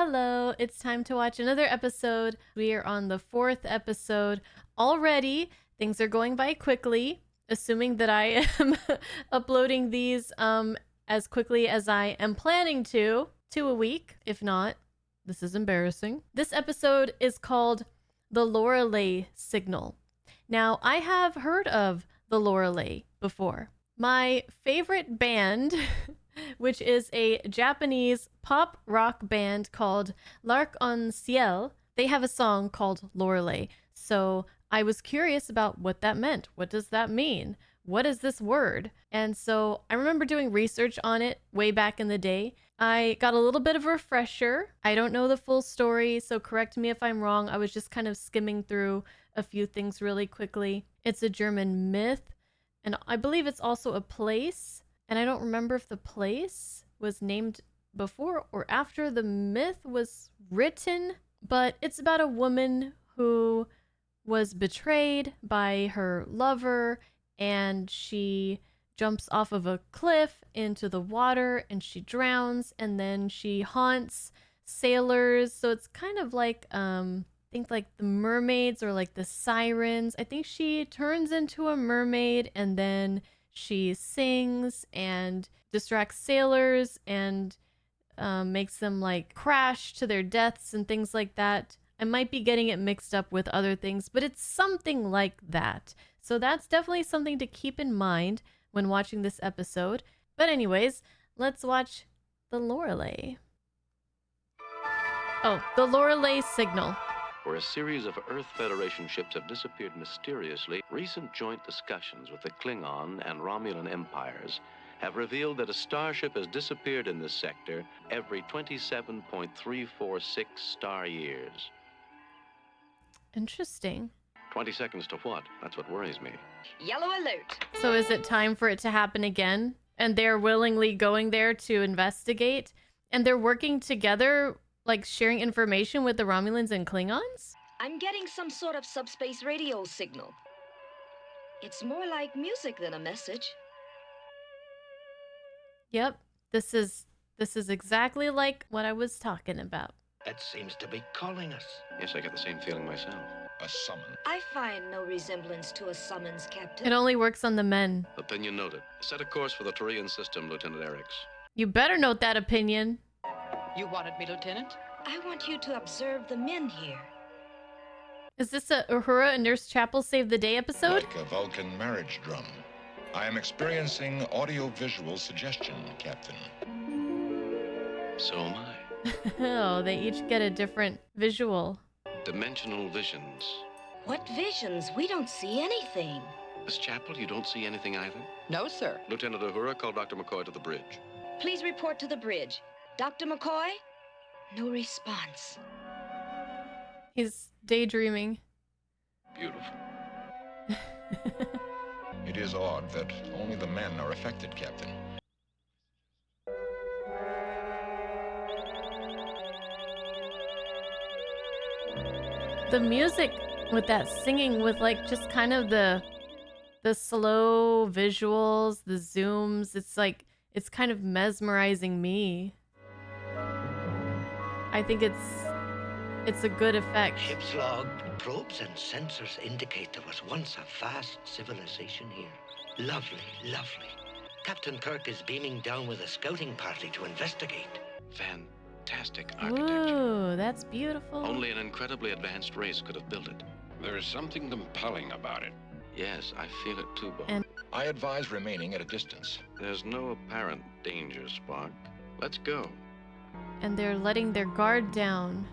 Hello, it's time to watch another episode. We are on the fourth episode already. Things are going by quickly, assuming that I am uploading these as quickly as I am planning to a week. If not, this is embarrassing. This episode is called The Lorelei Signal. Now, I have heard of the Lorelei before. My favorite band which is a Japanese pop rock band called L'Arc-en-Ciel. They have a song called Lorelei. So I was curious about what that meant. What does that mean? What is this word? And so I remember doing research on it way back in the day. I got a little bit of a refresher. I don't know the full story, so correct me if I'm wrong. I was just kind of skimming through a few things really quickly. It's a German myth, and I believe it's also a place. And I don't remember if the place was named before or after the myth was written, but it's about a woman who was betrayed by her lover, and she jumps off of a cliff into the water and she drowns, and then she haunts sailors. So it's kind of like I think like the mermaids or like the sirens. I think she turns into a mermaid and then she sings and distracts sailors and makes them like crash to their deaths and things like that. I might be getting it mixed up with other things, but it's something like that. So that's definitely something to keep in mind when watching this episode. But anyways, let's watch the Lorelei. Oh, the Lorelei Signal. Where a series of Earth Federation ships have disappeared mysteriously, recent joint discussions with the Klingon and Romulan empires have revealed that a starship has disappeared in this sector every 27.346 star years. Interesting. 20 seconds to what? That's what worries me. Yellow alert. So is it time for it to happen again? And they're willingly going there to investigate? And they're working together, like sharing information with the Romulans and Klingons? I'm getting some sort of subspace radio signal. It's more like music than a message. Yep, this is exactly like what I was talking about. It seems to be calling us. Yes, I get the same feeling myself. A summon. I find no resemblance to a summons, Captain. It only works on the men. Opinion noted. Set a course for the Turian system, Lieutenant Eriks. You better note that opinion. You wanted me, Lieutenant? I want you to observe the men here. Is this a Uhura and Nurse Chapel Save the Day episode? Like a Vulcan marriage drum. I am experiencing audio-visual suggestion, Captain. So am I. Oh, they each get a different visual. Dimensional visions. What visions? We don't see anything. Miss Chapel, you don't see anything either? No, sir. Lieutenant Uhura, call Dr. McCoy to the bridge. Please report to the bridge. Dr. McCoy? No response. He's daydreaming. Beautiful. It is odd that only the men are affected, Captain. The music with that singing with like just kind of the slow visuals, the zooms, it's kind of mesmerizing me. I think it's a good effect. Ship's log, probes and sensors indicate there was once a vast civilization here. Lovely, lovely. Captain Kirk is beaming down with a scouting party to investigate. Fantastic architecture. Ooh, that's beautiful. Only an incredibly advanced race could have built it. There is something compelling about it. Yes, I feel it too, Bo. And- I advise remaining at a distance. There's no apparent danger, Spock. Let's go. And they're letting their guard down.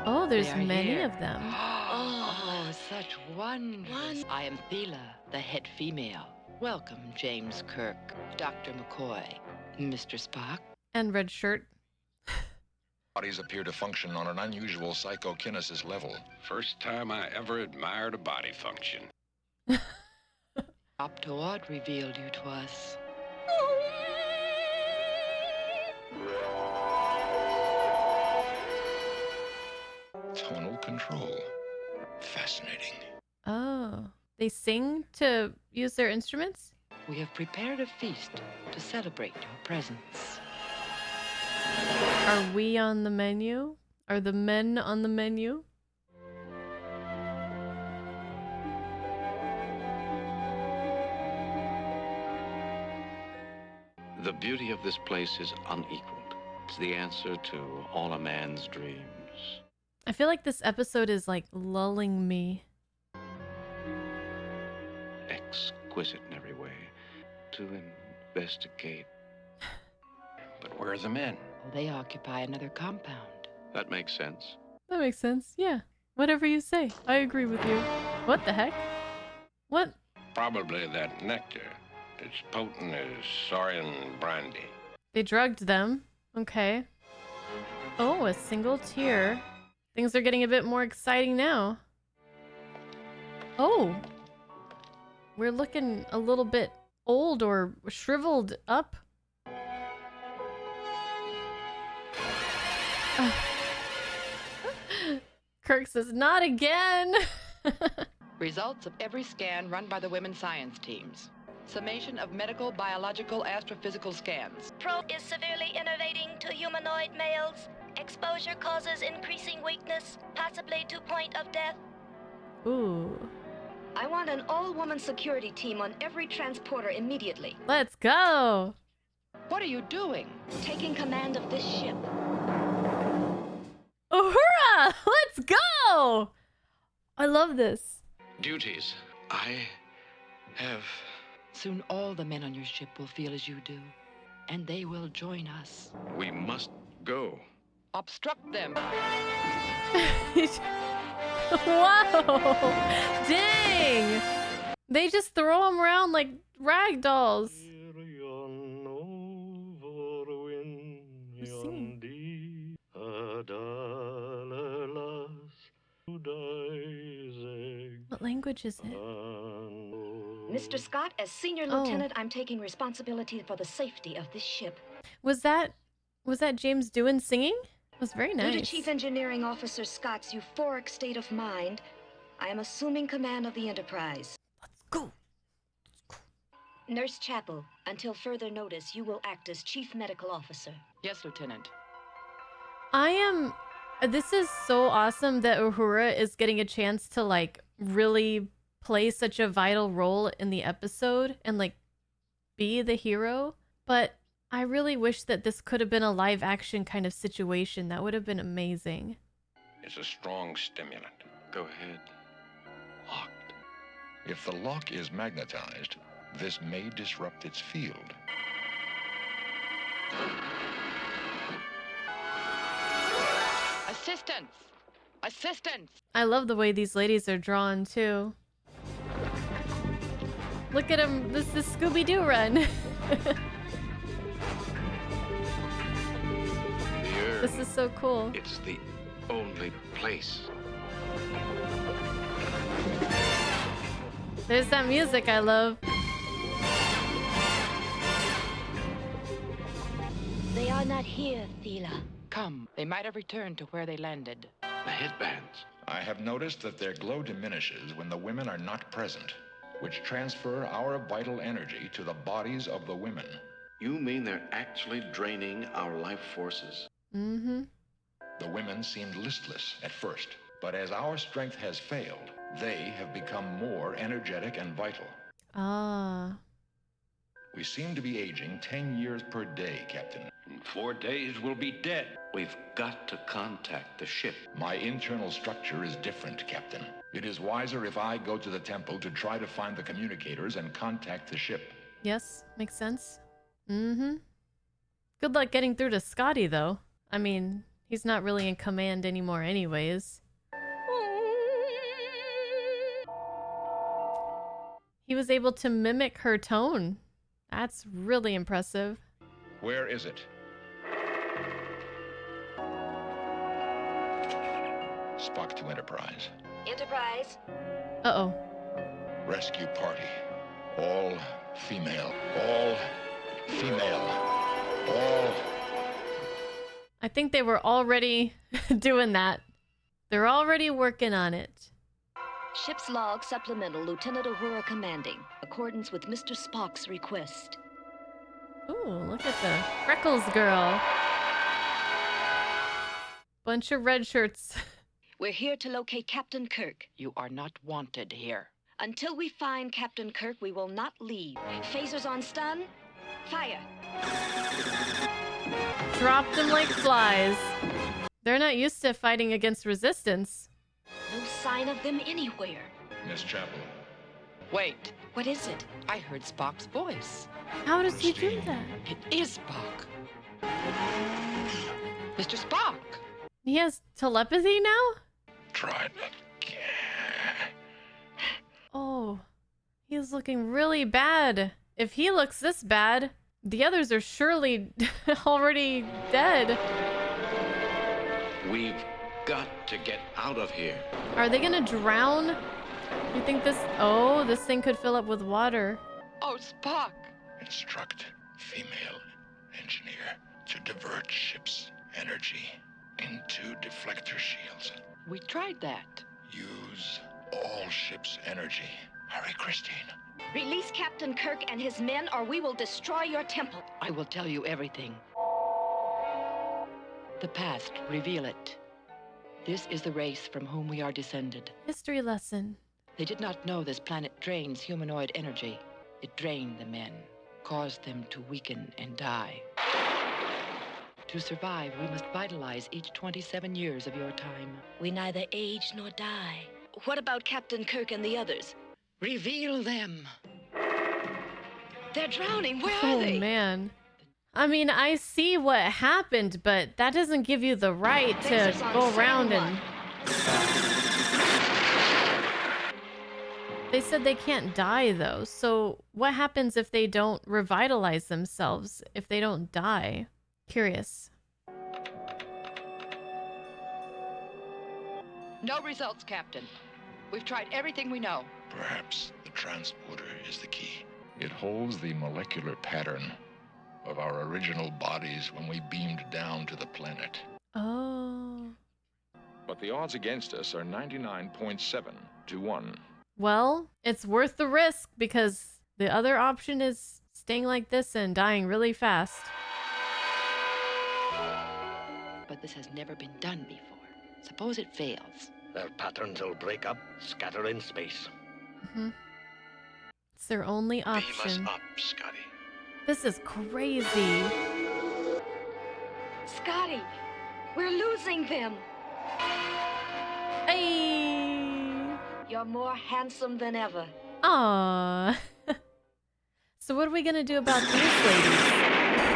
Oh, there's They are many here. of them. Oh, such wonders. I am Thela, the head female. Welcome, James Kirk, Dr. McCoy, Mr. Spock. And red shirt. Bodies appear to function on an unusual psychokinesis level. First time I ever admired a body function. Optoad revealed you to us. Tonal control. Fascinating. Oh, they sing to use their instruments? We have prepared a feast to celebrate your presence. Are we on the menu? Are the men on the menu? The beauty of this place is unequaled. It's the answer to all a man's dreams. I feel like this episode is like lulling me. Exquisite in every way. To investigate. But where are the men? They occupy another compound. That makes sense. That makes sense. Yeah. Whatever you say. I agree with you. What the heck? What? Probably that nectar. It's potent as saurian brandy. They drugged them. Okay. Oh, a single tear. Things are getting a bit more exciting now. Oh. We're looking a little bit old or shriveled up. Kirk says, not again. Results of every scan run by the women's science teams. Summation of medical, biological, astrophysical scans. Probe is severely innervating to humanoid males. Exposure causes increasing weakness, possibly to point of death. Ooh. I want an all-woman security team on every transporter immediately. Let's go. What are you doing? Taking command of this ship. Uhura! Let's go! I love this. Duties. I have... Soon all the men on your ship will feel as you do, and they will join us. We must go. Obstruct them. Wow! Dang! They just throw them around like rag dolls. Who's singing? What language is it? Mr. Scott, as senior lieutenant, I'm taking responsibility for the safety of this ship. Was that James Doohan singing? It was very nice. Due to Chief Engineering Officer Scott's euphoric state of mind, I am assuming command of the Enterprise. Let's go. Nurse Chapel, until further notice, you will act as Chief Medical Officer. Yes, Lieutenant. This is so awesome that Uhura is getting a chance to like really play such a vital role in the episode and like be the hero. But I really wish that this could have been a live action kind of situation. That would have been amazing. It's a strong stimulant. Go ahead. Locked. If the lock is magnetized, this may disrupt its field. Assistance! Assistance! I love the way these ladies are drawn too. Look at them. This is Scooby-Doo run. The Earth. This is so cool. It's the only place. There's that music I love. They are not here, Thela. Come, they might have returned to where they landed. The headbands. I have noticed that their glow diminishes when the women are not present, which transfer our vital energy to the bodies of the women. You mean they're actually draining our life forces? Mm-hmm. The women seemed listless at first, but as our strength has failed, they have become more energetic and vital. Ah. We seem to be aging 10 years per day, Captain. In 4 days, we'll be dead. We've got to contact the ship. My internal structure is different, Captain. It is wiser if I go to the temple to try to find the communicators and contact the ship. Yes, makes sense. Mm-hmm. Good luck getting through to Scotty, though. I mean, he's not really in command anymore anyways. He was able to mimic her tone. That's really impressive. Where is it? Spock to Enterprise. Enterprise, Uh-oh. Rescue party. All female. All female. All... I think they were already doing that. They're already working on it. Ship's log supplemental, Lieutenant Aurora commanding. Accordance with Mr. Spock's request. Ooh, look at the freckles girl. Bunch of red shirts. We're here to locate Captain Kirk. You are not wanted here. Until we find Captain Kirk, we will not leave. Phasers on stun. Fire. Dropped them like flies. They're not used to fighting against resistance. No sign of them anywhere. Miss Chapel. Wait, What is it? I heard Spock's voice. How does he do that? It is Spock. Mr. Spock! He has telepathy now? Try it again. Oh, he's looking really bad. If he looks this bad, the others are surely already dead. We've got to get out of here. Are they gonna drown? You think this... Oh, this thing could fill up with water. Oh, Spock! Instruct female engineer to divert ship's energy into deflector shields. We tried that. Use all ship's energy. Hurry, Christine. Release Captain Kirk and his men, or we will destroy your temple. I will tell you everything. The past, reveal it. This is the race from whom we are descended. History lesson. They did not know this planet drains humanoid energy. It drained the men, caused them to weaken and die. To survive, we must vitalize each 27 years of your time. We neither age nor die. What about Captain Kirk and the others? Reveal them! They're drowning. Where are Oh, they? man. I mean, I see what happened, but that doesn't give you the right to Phasers on go San around and... Juan. They said they can't die, though. So what happens if they don't revitalize themselves? If they don't die? Curious. No results, Captain. We've tried everything we know. Perhaps the transporter is the key. It holds the molecular pattern of our original bodies when we beamed down to the planet. Oh. But the odds against us are 99.7 to 1. Well, it's worth the risk because the other option is staying like this and dying really fast. But this has never been done before. Suppose it fails. Their patterns will break up, scatter in space. It's their only Beam us option. up, Scotty. This is crazy. Scotty, we're losing them. Hey. You're more handsome than ever. Aww. So what are we gonna do about these ladies?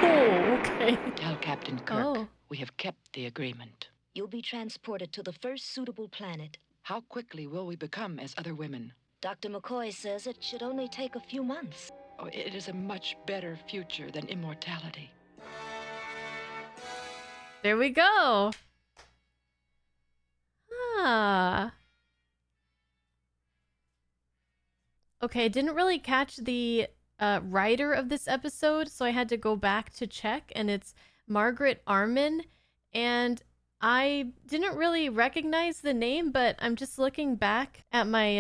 Oh, okay. Tell Captain Kirk Oh. we have kept the agreement. You'll be transported to the first suitable planet. How quickly will we become as other women? Dr. McCoy says it should only take a few months. Oh, it is a much better future than immortality. There we go. Ah. Okay, I didn't really catch the writer of this episode, so I had to go back to check, and it's Margaret Arman. And I didn't really recognize the name, but I'm just looking back at my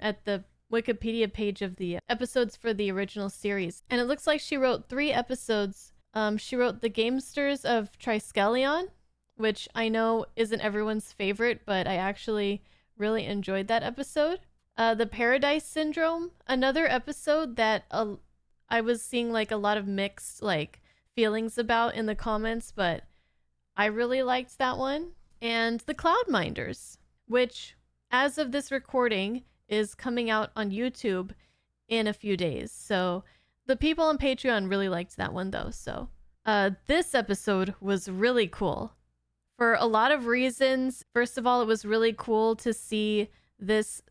at the Wikipedia page of the episodes for the original series, and it looks like she wrote 3 episodes. She wrote The Gamesters of Triskelion, which I know isn't everyone's favorite, but I actually really enjoyed that episode. The Paradise Syndrome, another episode that I was seeing like a lot of mixed like feelings about in the comments, but I really liked that one. And The Cloudminders, which as of this recording is coming out on YouTube in a few days. So the people on Patreon really liked that one though. So this episode was really cool for a lot of reasons. First of all, it was really cool to see this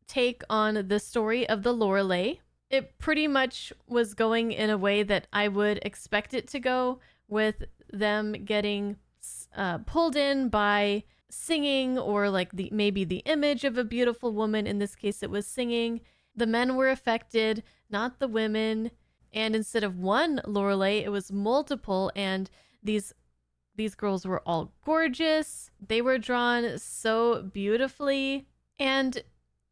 take on the story of the Lorelei. It pretty much was going in a way that I would expect it to go, with them getting pulled in by singing, or like maybe the image of a beautiful woman. In this case, it was singing. The men were affected, not the women. And instead of one Lorelei, it was multiple. And these girls were all gorgeous. They were drawn so beautifully. And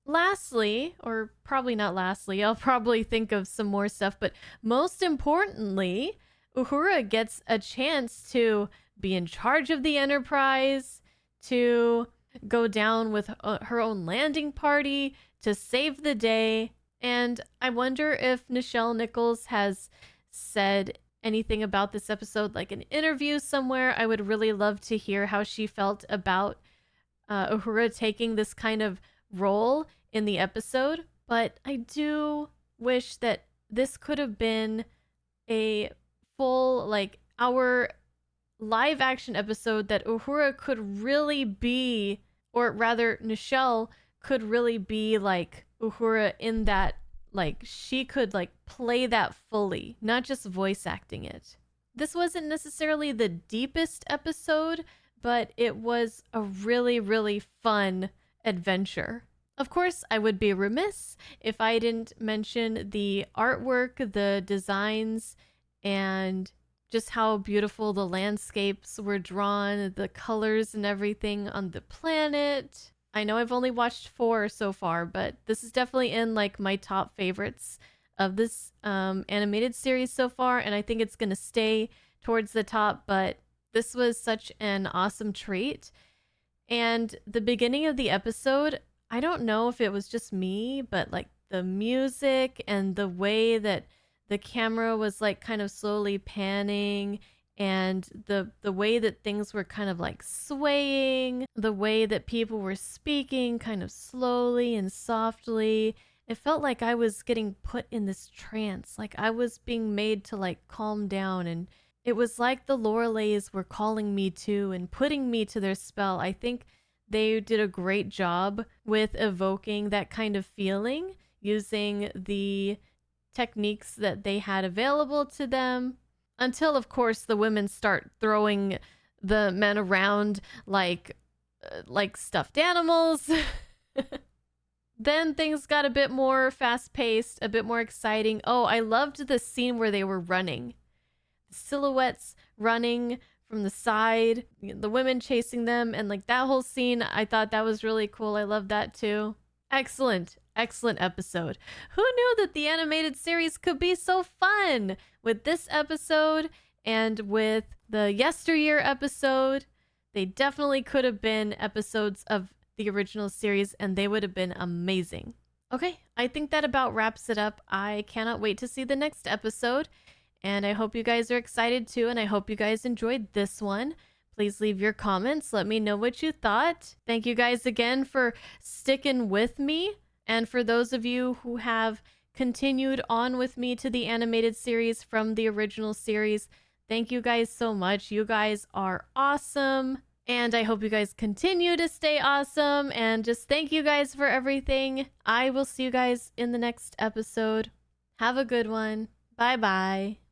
Lastly, or probably not lastly, I'll probably think of some more stuff, but most importantly, Uhura gets a chance to be in charge of the Enterprise, to go down with her own landing party, to save the day. And I wonder if Nichelle Nichols has said anything about this episode, like an interview somewhere. I would really love to hear how she felt about Uhura taking this kind of role in the episode. But I do wish that this could have been a full, like, our live action episode that Uhura could really be, or rather, Nichelle could really be like Uhura in that, like, she could, like, play that fully, not just voice acting it. This wasn't necessarily the deepest episode, but it was a really, really fun adventure. Of course, I would be remiss if I didn't mention the artwork, the designs, and just how beautiful the landscapes were drawn, the colors and everything on the planet. I know I've only watched 4 so far, but this is definitely in like my top favorites of this animated series so far, and I think it's going to stay towards the top, but this was such an awesome treat. And the beginning of the episode, I don't know if it was just me, but like the music and the way that the camera was like kind of slowly panning, and the way that things were kind of like swaying, the way that people were speaking kind of slowly and softly, it felt like I was getting put in this trance, like I was being made to like calm down, and it was like the Loreleis were calling me to and putting me to their spell. I think they did a great job with evoking that kind of feeling using the techniques that they had available to them, until of course the women start throwing the men around like stuffed animals. Then things got a bit more fast-paced, a bit more exciting. Oh, I loved the scene where they were running. The silhouettes running from the side, the women chasing them, and like that whole scene, I thought that was really cool. I love that too. Excellent episode. Who knew that the animated series could be so fun? With this episode and with the yesteryear episode, they definitely could have been episodes of the original series, and they would have been amazing. Okay, I think that about wraps it up. I cannot wait to see the next episode, and I hope you guys are excited too, and I hope you guys enjoyed this one. Please leave your comments. Let me know what you thought. Thank you guys again for sticking with me. And for those of you who have continued on with me to the animated series from the original series, thank you guys so much. You guys are awesome. And I hope you guys continue to stay awesome. And just thank you guys for everything. I will see you guys in the next episode. Have a good one. Bye-bye.